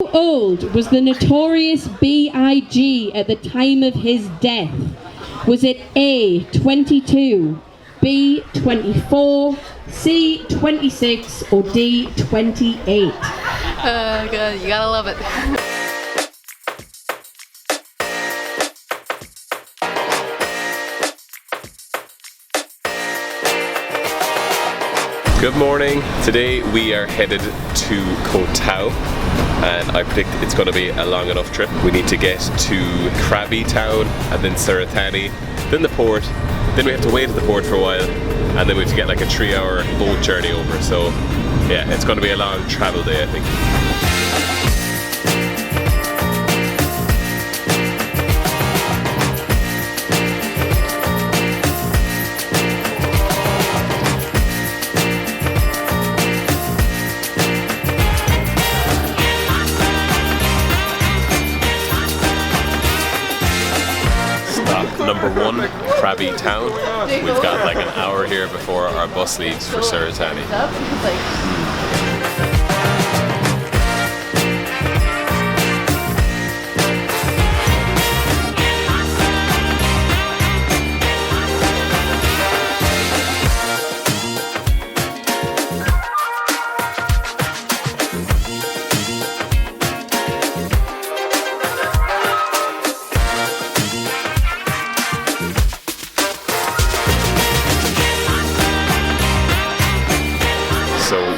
How old was the notorious B.I.G. at the time of his death? Was it A, 22, B, 24, C, 26, or D, 28? Good. You gotta love it. Good morning. Today we are headed to Koh Tao, and I predict it's going to be a long enough trip. We need to get to Krabi Town and then Sairee, then the port, then we have to wait at the port for a while, and then we have to get like a 3-hour boat journey over. So yeah, it's going to be a long travel day, I think. Number 1, Krabi Town. We've got like an hour here before our bus leaves for Sairee.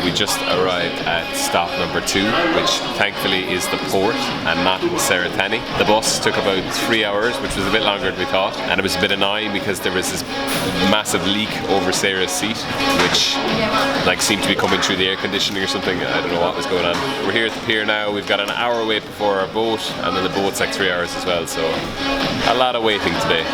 We just arrived at stop number 2, which thankfully is the port and not Sairee. The bus took about 3 hours, which was a bit longer than we thought, and it was a bit annoying because there was this massive leak over Sairee's seat, which like seemed to be coming through the air conditioning or something. I don't know what was going on. We're here at the pier now. We've got an hour wait before our boat, and then the boat's like 3 hours as well, so a lot of waiting today.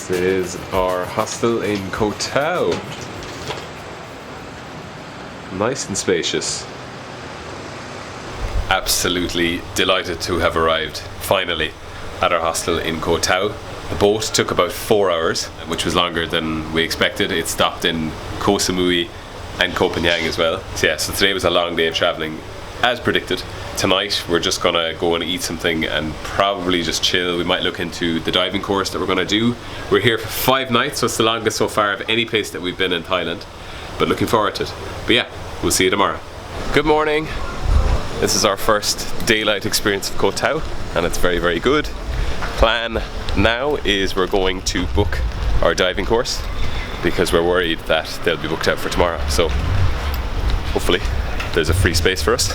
This is our hostel in Koh Tao. Nice and spacious. Absolutely delighted to have arrived, finally, at our hostel in Koh Tao. The boat took about 4 hours, which was longer than we expected. It stopped in Koh Samui and Copenhagen as well. So yeah, so today was a long day of travelling, as predicted. Tonight we're just gonna go and eat something and probably just chill. We might look into the diving course that we're gonna do. We're here for 5 nights, so it's the longest so far of any place that we've been in Thailand, but looking forward to it. But yeah, we'll see you tomorrow. Good morning. This is our first daylight experience of Koh Tao, and it's very, very good. Plan now is we're going to book our diving course because we're worried that they'll be booked out for tomorrow. So hopefully there's a free space for us.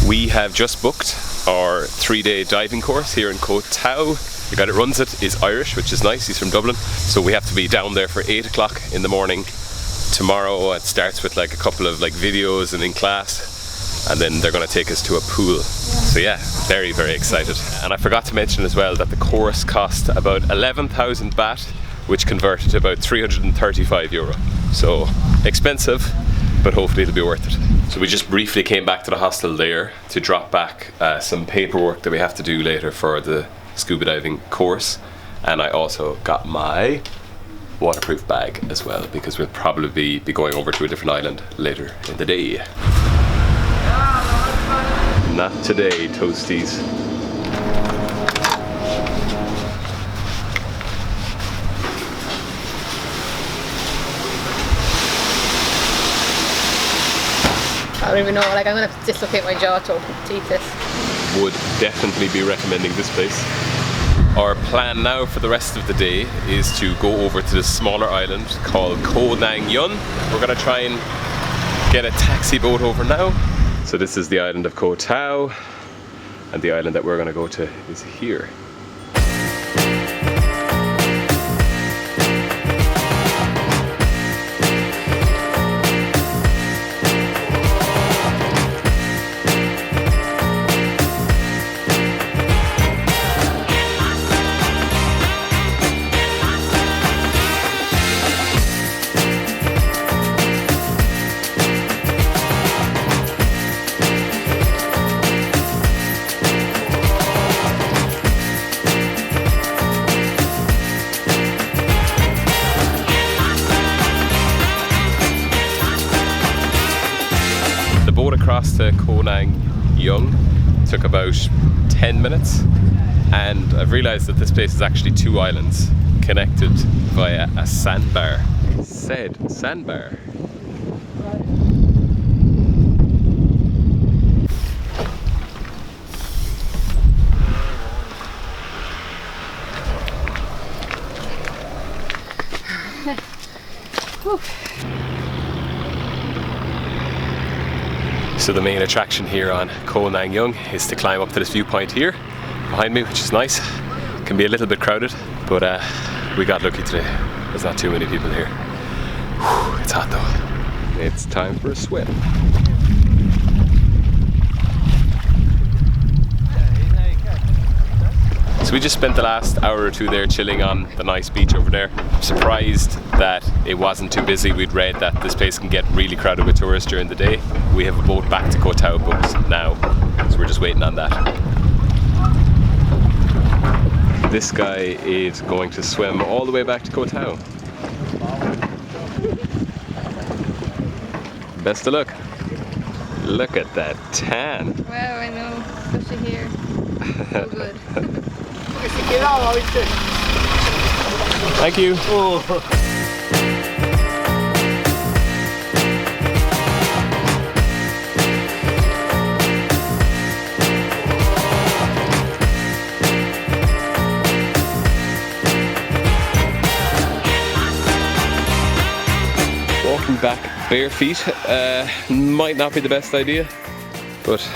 We have just booked our 3-day diving course here in Koh Tao. The guy that runs it is Irish, which is nice. He's from Dublin. So we have to be down there for 8 o'clock in the morning tomorrow. It starts with like a couple of like videos and in class, and then they're going to take us to a pool. So yeah, very, very excited. And I forgot to mention as well that the course cost about 11,000 baht, which converted to about 335 euro. So expensive, but hopefully it'll be worth it. So we just briefly came back to the hostel there to drop back some paperwork that we have to do later for the scuba diving course, and I also got my waterproof bag as well because we'll probably be going over to a different island later in the day. Not today, toasties. I don't even know, like I'm gonna have to dislocate my jaw to eat this. Would definitely be recommending this place. Our plan now for the rest of the day is to go over to this smaller island called Koh Tao. We're gonna try and get a taxi boat over now. So this is the island of Koh Tao, and the island that we're gonna go to is here. The boat across to Koh Tao took about 10 minutes, and I've realised that this place is actually 2 islands connected via a sandbar. Said sandbar. So the main attraction here on Koh Tao is to climb up to this viewpoint here behind me, which is nice. Can be a little bit crowded, but we got lucky today. There's not too many people here. Whew, it's hot though. It's time for a swim. So we just spent the last hour or 2 there chilling on the nice beach over there. I'm surprised that it wasn't too busy. We'd read that this place can get really crowded with tourists during the day. We have a boat back to Koh Tao booked now, so we're just waiting on that. This guy is going to swim all the way back to Koh Tao. Best of luck. Look at that tan. Wow, I know, especially here. So good. Thank you. Walking back bare feet might not be the best idea, but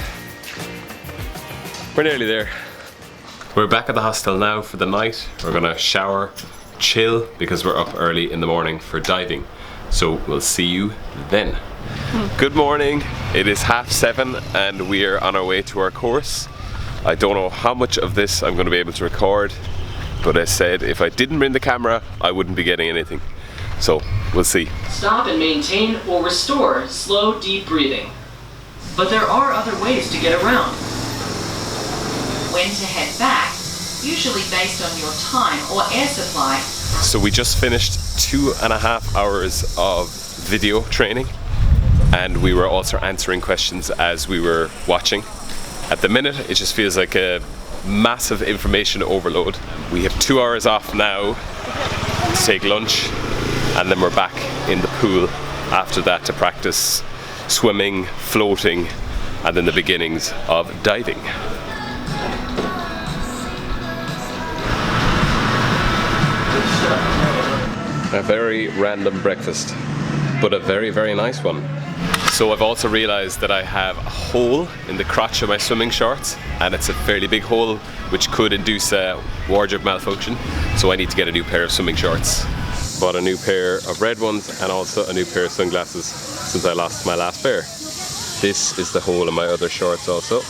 we're nearly there. We're back at the hostel now for the night. We're gonna shower, chill, because we're up early in the morning for diving. So we'll see you then. Good morning. It is 7:30 and we are on our way to our course. I don't know how much of this I'm gonna be able to record, but I said if I didn't bring the camera, I wouldn't be getting anything. So we'll see. Stop and maintain or restore slow, deep breathing. But there are other ways to get around. When to head back, usually based on your time or air supply. So we just finished 2.5 hours of video training, and we were also answering questions as we were watching. At the minute, it just feels like a massive information overload. We have 2 hours off now to take lunch, and then we're back in the pool after that to practice swimming, floating, and then the beginnings of diving. A very random breakfast, but a very, very nice one. So I've also realized that I have a hole in the crotch of my swimming shorts, and it's a fairly big hole which could induce a wardrobe malfunction, so I need to get a new pair of swimming shorts. Bought a new pair of red ones and also a new pair of sunglasses since I lost my last pair. This is the hole in my other shorts also.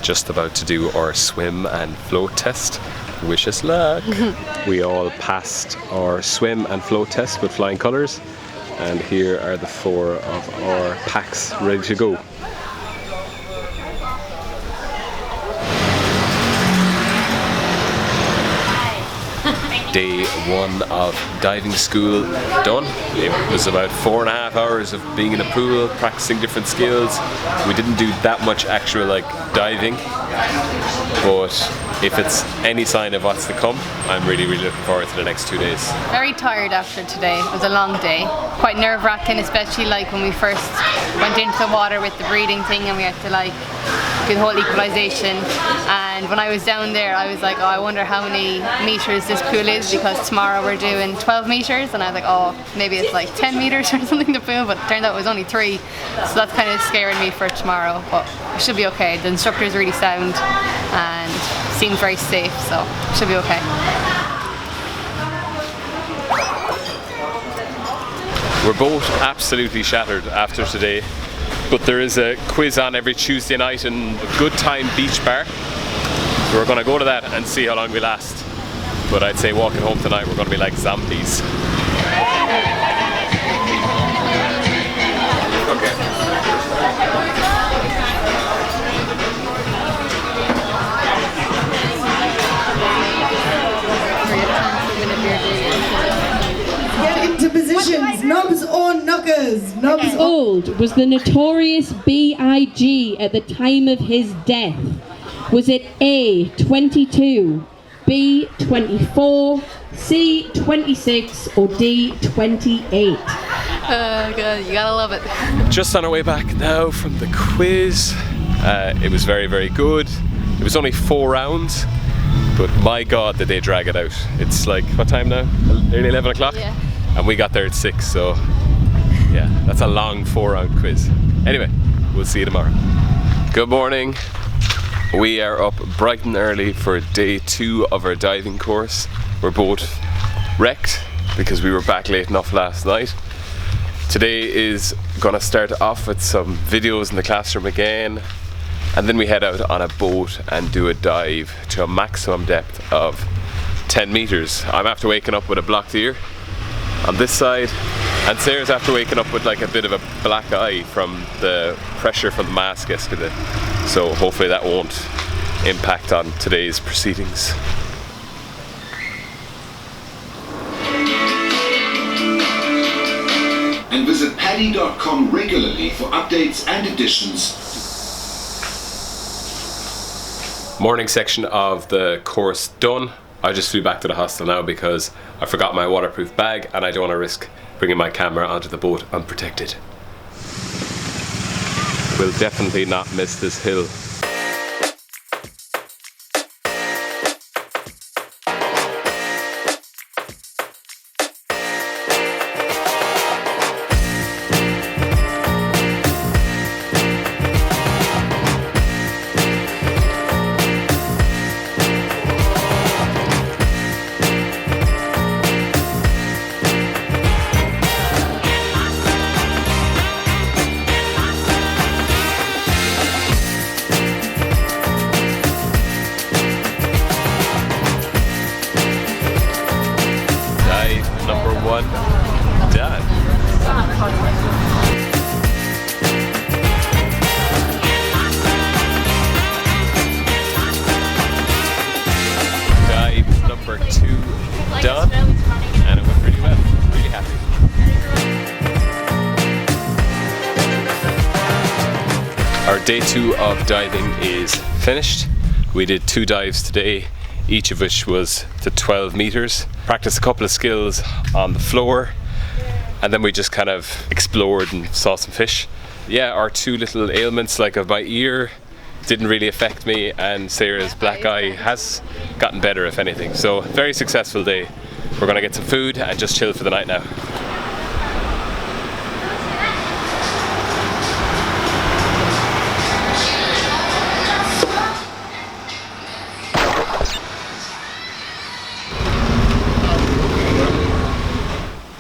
Just about to do our swim and float test. Wish us luck. We all passed our swim and float test with flying colours, and here are the 4 of our packs ready to go. day 1 of diving school done. It was about 4.5 hours of being in a pool, practicing different skills. We didn't do that much actual like diving, but if it's any sign of what's to come, I'm really looking forward to the next 2 days. Very tired after today. It was a long day. Quite nerve-wracking, especially like when we first went into the water with the breathing thing and we had to like do the whole equalization. And when I was down there, I was like, oh, I wonder how many meters this pool is, because tomorrow we're doing 12 meters, and I was like, oh, maybe it's like 10 meters or something the pool, but it turned out it was only 3. So that's kind of scaring me for tomorrow, but it should be okay. The instructor's really sound and seems very safe, so it should be okay. We're both absolutely shattered after today, but there is a quiz on every Tuesday night in a Good Time Beach Bar. So we're going to go to that and see how long we last. But I'd say walking home tonight we're going to be like zombies. Get into positions, knobs or knockers. Knobs How old was the notorious B.I.G. at the time of his death? Was it A, 22, B, 24, C, 26, or D, 28? Oh god, you gotta love it. Just on our way back now from the quiz. It was very good. It was only 4 rounds, but my god did they drag it out. It's like, what time now? Nearly 11 o'clock? Yeah. And we got there at 6, so yeah, that's a long 4-round quiz. Anyway, we'll see you tomorrow. Good morning. We are up bright and early for day 2 of our diving course. We're both wrecked because we were back late enough last night. Today is gonna start off with some videos in the classroom again, and then we head out on a boat and do a dive to a maximum depth of 10 meters. I'm after waking up with a blocked ear on this side, and Sairee's after waking up with like a bit of a black eye from the pressure from the mask yesterday. So hopefully that won't impact on today's proceedings. And visit paddy.com regularly for updates and additions. Morning section of the course done. I just flew back to the hostel now because I forgot my waterproof bag and I don't want to risk bringing my camera onto the boat unprotected. We'll definitely not miss this hill. Done. Dive number 2 done, and it went pretty well. Really happy. Our day 2 of diving is finished. We did 2 dives today, each of which was to 12 meters. Practiced a couple of skills on the floor, and then we just kind of explored and saw some fish. Yeah, our 2 little ailments, like of my ear, didn't really affect me, and Sairee's black eye has gotten better, if anything. So, very successful day. We're gonna get some food and just chill for the night now.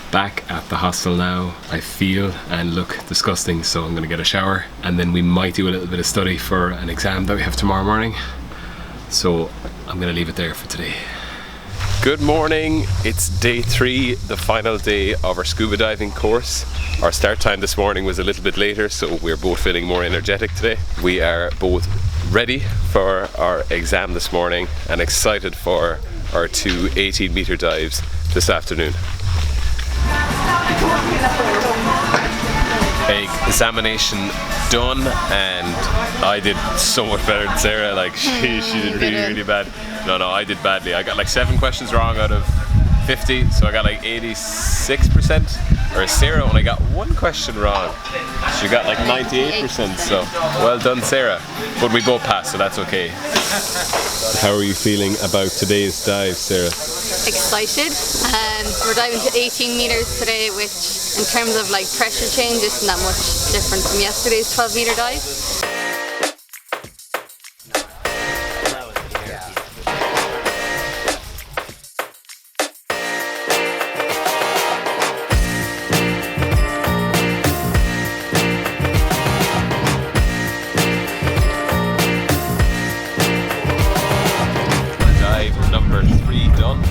Back at the hostel now. I feel and look disgusting, so I'm gonna get a shower and then we might do a little bit of study for an exam that we have tomorrow morning. So I'm gonna leave it there for today. Good morning, it's day 3, the final day of our scuba diving course. Our start time this morning was a little bit later, so we're both feeling more energetic today. We are both ready for our exam this morning and excited for our 2 18-meter dives this afternoon. Examination done, and I did so much better than Sairee. Like she did really bad. No, I did badly. I got like 7 questions wrong out of 50, so I got like 86%. Or Sairee only got 1 question wrong. She got like 98%. So well done, Sairee. But we both passed, so that's okay. How are you feeling about today's dive, Sairee? Excited. We're diving to 18 meters today, which in terms of like pressure change isn't that much different from yesterday's 12-meter dive. Dive number 3 done.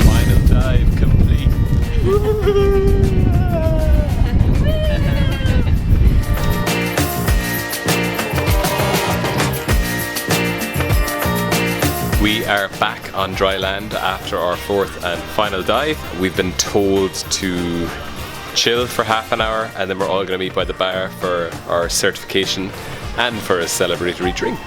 Final dive complete. We are back on dry land after our 4th and final dive. We've been told to chill for half an hour, and then we're all going to meet by the bar for our certification and for a celebratory drink.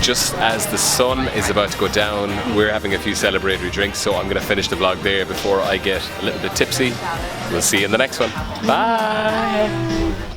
Just as the sun is about to go down, we're having a few celebratory drinks, so I'm going to finish the vlog there before I get a little bit tipsy. We'll see you in the next one. Bye!